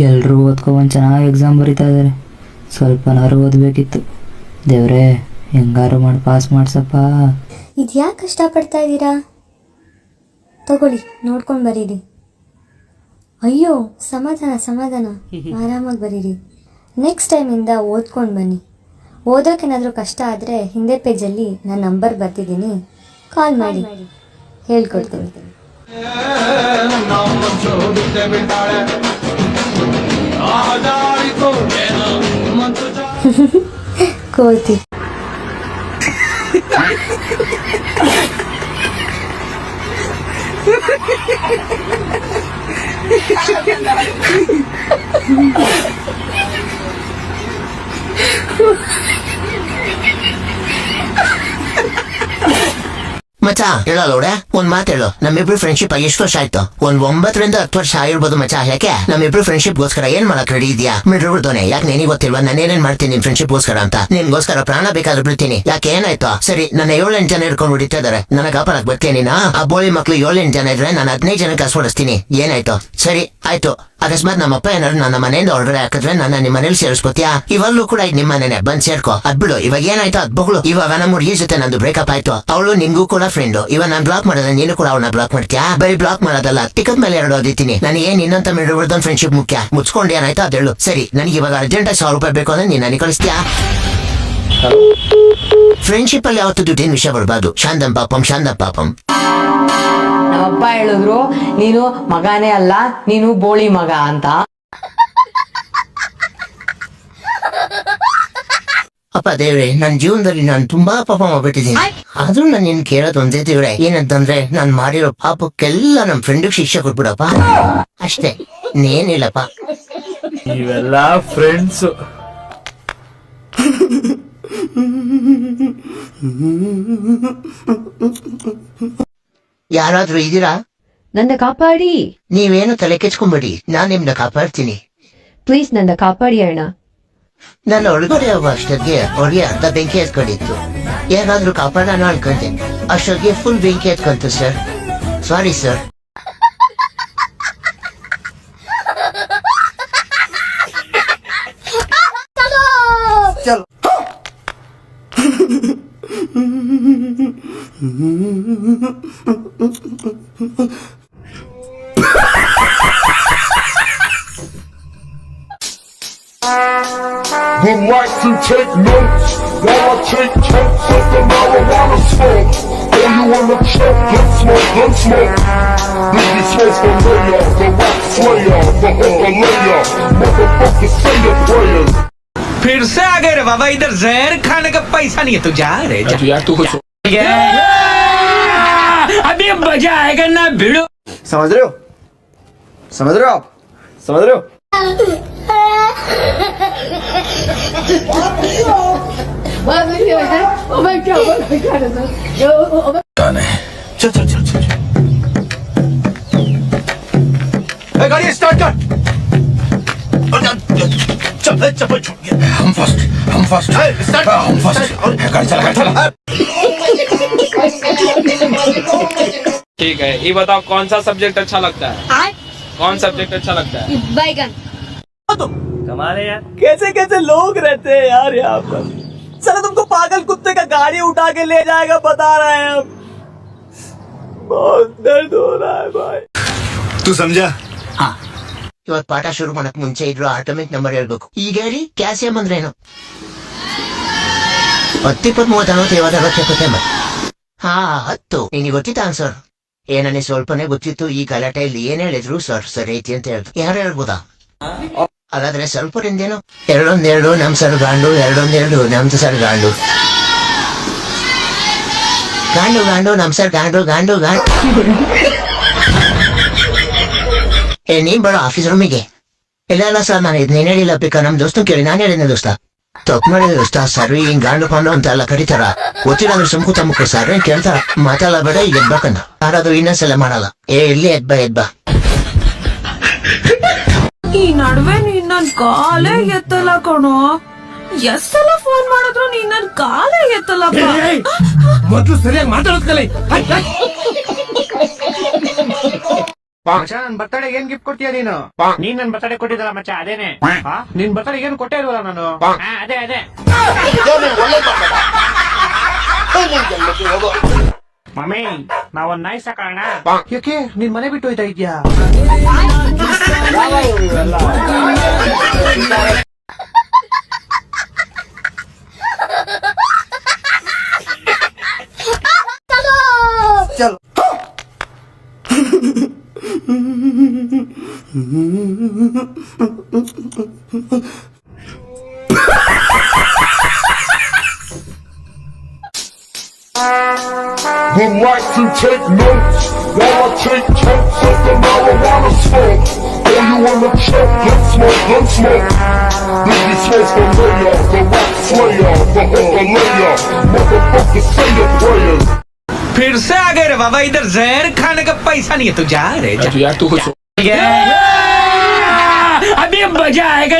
ಎಲ್ಲರೂ ಓದ್ಕೊಂಡು ಚೆನ್ನಾಗಿ ಎಕ್ಸಾಮ್ ಬರೀತಾ ಇದ್ದಾರೆ. ಸ್ವಲ್ಪನಾರು ಓದಬೇಕಿತ್ತು. ದೇವ್ರೇ ಹೆಂಗಾರು ಮಾಡಿ ಪಾಸ್ ಮಾಡ್ಸಪ್ಪ. ಇದು ಯಾಕೆ ಕಷ್ಟಪಡ್ತಾ ಇದ್ದೀರಾ? ತಗೊಳ್ಳಿ, ನೋಡ್ಕೊಂಡು ಬರೀರಿ. ಅಯ್ಯೋ, ಸಮಾಧಾನ ಸಮಾಧಾನ, ಆರಾಮಾಗಿ ಬರೀರಿ. ನೆಕ್ಸ್ಟ್ ಟೈಮಿಂದ ಓದ್ಕೊಂಡು ಬನ್ನಿ. ಓದೋಕ್ಕೇನಾದರೂ ಕಷ್ಟ ಆದರೆ ಹಿಂದೆ ಪೇಜಲ್ಲಿ ನಾನು ನಂಬರ್ ಬರ್ತಿದ್ದೀನಿ, ಕಾಲ್ ಮಾಡಿ ಹೇಳ್ಕೊಡ್ತೀನಿ. ಕೋತಿ. ಮಚ ಹೇಳೋಳೆ ಒಂದ್ ಮಾತು ಹೇಳು. ನಮ್ಮಿಬ್ರು ಫ್ರೆಂಡ್ಶಿಪ್ ಎಷ್ಟು ವರ್ಷ ಆಯ್ತು? 9 ರಿಂದ 10 ವರ್ಷ ಆಗಿರ್ಬೋದು ಮಚ. ಯಾಕೆ ನಮ್ಮಿಬ್ರು ಫ್ರೆಂಡ್ಶಿಪ್ ಗೋಸ್ಕರ ಏನ್ ಮಾಡಕ್ ರೆಡಿ ಇದೆಯಾ? ಮಿಡ್ರದೋನೆ ಯಾಕೆ ನಿನಗೆ ಗೊತ್ತಿಲ್ವಾ ನಾನು ಏನೇನ್ ಮಾಡ್ತೀನಿ ನಿನ್ ಫ್ರೆಂಡ್ಶಿಪ್ ಗೋಸ್ಕರ ಅಂತ? ನಿನ್ಗೋಸ್ಕರ ಪ್ರಾಣ ಬೇಕಾದ್ರೆ ಬಿಡ್ತೀನಿ. ಯಾಕೆ ಏನಾಯ್ತು? ಸರಿ, ನನ್ನ 7-8 ಜನ ಹಿಡ್ಕೊಂಡು ಹೊಡಿತಾ ಇದಾರೆ, ನನಗೆ ಆಪರಕ್ ಬರ್ತೀನಿ. ಆ ಬೋಳಿ ಮಕ್ಳು 7-8 ಜನ ಇದ್ರೆ ನಾನು 15 ಜನ ಕಸ್ಕೊಡಿಸ್ತೀನಿ. ಏನಾಯ್ತು? ಸರಿ ಆಯ್ತು. ಅಕಸ್ಮಾತ್ ನಮ್ಮಪ್ಪ ಏನಾದ್ರು ನನ್ನ ಮನೆಯಿಂದ ಹೊರಗಡೆ ಹಾಕಿದ್ರೆ ನನ್ನ ನಿಮ್ಮ ಮನೇಲಿ ಸೇರಿಸ್ಕೊತೀಯಾ? ಇವಾಗ್ಲೂ ಕೂಡ ಇದು ನಿಮ್ಮ ಮನೇನೆ, ಬಂದ್ ಸೇರ್ಕೋ. ಅದ್ಬಿಡು. ಇವಾಗ ಏನಾಯ್ತು ಅದ್ ಬಹುಳು. ಇವಾಗ ನಮ್ಮ ಹುಡುಗಿ ಜೊತೆ ನಂದು ಬ್ರೇಕಪ್ ಆಯ್ತು. ಅವಳು ನಿಮ್ಗೂ ಕೂಡ ಫ್ರೆಂಡು. ಇವಾಗ ನಾನು ಬ್ಲಾಕ್ ಮಾಡಿದ್ರೆ ನೀನು ಕೂಡ ಅವಳನ್ನ ಬ್ಲಾಕ್ ಮಾಡ್ತೀಯಾ? ಬರೀ ಬ್ಲಾಕ್ ಮಾಡೋದಲ್ಲ, ಟಿಕತ್ ಮೇಲೆ 2 ಓದಿತೀನಿ. ನನಗೆ ನಿನ್ನಂತ ಮಿಡ್ರದೊಂದು ಫ್ರೆಂಡ್ಶಿಪ್ ಮುಖ್ಯ. ಮುಚ್ಕೊಂಡು ಏನಾಯ್ತು ಅದೆಳ್ಳು. ಸರಿ, ನನಗೆ ಇವಾಗ ಅರ್ಜೆಂಟ್ 1,000 ರೂಪಾಯಿ ಬೇಕು ಅಂದ್ರೆ ನೀನ್ ನನಗೆ ಕಳಿಸ್ತೀಯಾ? ಫ್ರೆಂಡ್ಶಿಪ್ ಅಲ್ಲಿ ಯಾವತ್ತು ದುಡ್ಡಿನ ವಿಷಯ ಬರ್ಬಾರ್ದು. ಶಾಂತಂ ಪಾಪಂ ಶಾಂತಂ ಪಾಪಂ. ನಮ್ಮಪ್ಪ ಹೇಳಿದ್ರು ನೀನು ಮಗನೇ ಅಲ್ಲ, ನೀನು ಬೋಳಿ ಮಗ ಅಂತ. ಅಪ್ಪ ದೇವ್ರೆ, ನನ್ ಜೀವನದಲ್ಲಿ ನಾನು ತುಂಬಾ ಪಾಪ ಮಾಡ್ಬಿಟ್ಟಿದ್ದೀನಿ. ಆದ್ರೂ ನಾನು ನಿನ್ ಕೇಳೋದು ಒಂದೇ ದೇವ್ರೆ, ಏನಂತಂದ್ರೆ ನಾನ್ ಮಾಡಿರೋ ಪಾಪಕ್ಕೆಲ್ಲ ನಮ್ ಫ್ರೆಂಡ್ ಶಿಕ್ಷೆ ಕೊಟ್ಬಿಡಪ್ಪ ಅಷ್ಟೇ, ನೇನಿಲ್ಲಪ್ಪ. ಇವೆಲ್ಲ ಫ್ರೆಂಡ್ಸ್. ಯಾರಾದ್ರೂ ಇದೀರಾ? ನನ್ನ ಕಾಪಾಡಿ. ನೀವೇನು ತಲೆ ಕೆಚ್ಕೊಂಬಿಡಿ, ನಾನ್ ನಿಮ್ನ ಕಾಪಾಡ್ತೀನಿ. ಪ್ಲೀಸ್ ನನ್ನ ಕಾಪಾಡಿ ಅಣ್ಣ. ನನ್ನ ಒಳಗಡೆ ಹೋಗೋ ಅಷ್ಟೊತ್ತಿಗೆ ಹೊರಗೆ ಅರ್ಧ ಬೆಂಕಿ ಎತ್ಕೊಂಡಿತ್ತು. ಏನಾದ್ರೂ ಕಾಪಾಡೋಣ ಅನ್ಕೊಂಡೆ, ಅಷ್ಟೊತ್ತಿಗೆ ಫುಲ್ ಬೆಂಕಿ ಎತ್ಕೊಂತು sir. Sorry sir. Would like to take notes while I take totes of the marijuana smoke. Oh, you wanna choke? Gun smoke, gun smoke. Biggie smoke the layer, the rock slayer, the hooker layer. Motherfucker, say your prayers. फिर से आ गए रे बाबा, इधर जहर खाने का पैसा नहीं है, तू जा रे जा। यार तू कुछ अभी मजा आएगा ना भिड़ो। समझ रहे हो? समझ रहे हो आप? समझ रहे हो? चल चल चल चल गाड़ी स्टार्ट कर। चप्पल छूट गया। हम फर्स्ट हम फर्स्ट गाड़ी चला। ठीक है, ये बताओ कौन सा सब्जेक्ट अच्छा लगता है? कौन सब्जेक्ट अच्छा लगता है? बैगन। कमाल है यार, कैसे कैसे लोग रहते हैं यार यहाँ पर। चलो तुमको पागल कुत्ते का गाड़ी उठा के ले जाएगा, बता रहे हैं हम। बहुत दर्द हो रहा है भाई। तू समझा? ಹಾ, ಇವಾಗ ಪಾಠ ಶುರು ಮಾಡಕ್ ಮುಂಚೆ ಇದ್ರು ಆಟೋಮಿಕ್ ನಂಬರ್ ಹೇಳ್ಬೇಕು. ಈಗ ಹೇಳಿ, ಕ್ಯಾಲ್ಸಿಯಂ ಅಂದ್ರೇನು? 10, 20, 30, 40, 50, 70. ಹಾ 10. ನಿನಗೆ ಗೊತ್ತಿತ್ತ ಆನ್ಸರ್? ನನಗೆ ಸ್ವಲ್ಪನೇ ಗೊತ್ತಿತ್ತು. ಈ ಗಲಾಟೆಯಲ್ಲಿ ಏನ್ ಹೇಳಿದ್ರು ಸರ್ ಸರಿ ಐತಿ ಅಂತ ಹೇಳಿದ್ರು. ಯಾರು ಹೇಳ್ಬೋದಾ? ಹಾಗಾದ್ರೆ ಸ್ವಲ್ಪ ನಿಂದೇನು? 2-1-2 ನಮ್ ಸರ್ ಗಾಂಡು, 2-1-2 ನಮ್ದು ಸರ್ ಗಾಂಡು. ಗಾಂಡು ಗಾಂಡು ನಮ್ ಸರ್ ಗಾಂಡು ಗಾಂಡು ಗಾಂಡು. ನೀನ್ ಬರೋ ಆಫೀಸ್ ರೂಮಿಗೆ. ಇಲ್ಲ ಸರ್, ನಾನು ಇದನ್ನೇನು ಹೇಳಿಲ್ಲ. ಬೇಕಾ ನಮ್ ದೋಸ್ತು ಕೇಳಿ, ನಾನು ಹೇಳಿದ್ನೆ ದೋಸ್ತ. ತಪ್ಪು ಮಾಡಿದ ದೋಸ್ತ. ಸರ್ವಿ ಹಿಂಗ್ ಗಾಂಡು ಕೊಂಡು ಅಂತ ಎಲ್ಲ ಕರೀತಾರ. ಗೊತ್ತಿಲ್ಲ ಅಂದ್ರೆ ಸುಮ್ಕೂತ ಮುಕ್ಕು ಸರ್ ಕೇಳ್ತಾರ. ಮಾತಾಡ ಬೇಡ, ಈಗ ಎದ್ಬೇಕಂದ. ಯಾರಾದ್ರೂ ಇನ್ನೊಂದ್ಸಲ ಮಾಡಲ್ಲ. ಇಲ್ಲಿ ಎದ್ಬಾ. ಈ ನಡುವೆ ನೀನ್ ನನ್ ಕಾಲೇ ಎತ್ತಲ್ಲ ಕಣೋ. ಎಷ್ಟ್ ಸಲ ಫೋನ್ ಮಾಡಿದ್ರು ನೀನ್ ನನ್ ಕಾಲೇ ಎತ್ತಲ್ಲಪ್ಪ. ಮೊದ್ಲು ಸರಿಯಾಗಿ ಮಾತಾಡೋದ್ ಕಲಿ. ಮಚ್ಚ ನನ್ ಬರ್ತಡೆ ಏನ್ ಗಿಫ್ಟ್ ಕೊಡ್ತೀಯ ನೀನು ನೀನ್ ನನ್ ಬರ್ತಡೆ ಕೊಟ್ಟಿದ್ದಲ್ಲ ಮಚ್ಚ ಅದೇನೆ ನಿನ್ ಬರ್ತಡೆ ಏನು ಕೊಟ್ಟೇ ಇಲ್ವಲ್ಲ ನಾನು ಅದೇ ಅದೇ ಮಮ್ಮಿ ನಾವೊಂದ್ ನಾಯಿ ಸಾಕೋಣ ಯಾಕೆ ನಿನ್ ಮನೆ ಬಿಟ್ಟು ಹೋಯ್ತಾ ಇದ್ಯಾ चलो Would like to take notes while I take totes of the marijuana smoke. Or you wanna choke, gun smoke. Biggie Smalls the layer, the rap slayer, the hooker layer. Motherfucker say your prayers. फिर से आ गए रे बाबा इधर जहर खाने का पैसा नहीं है तू जा रे जा यार तू कुछ अभी मजा आएगा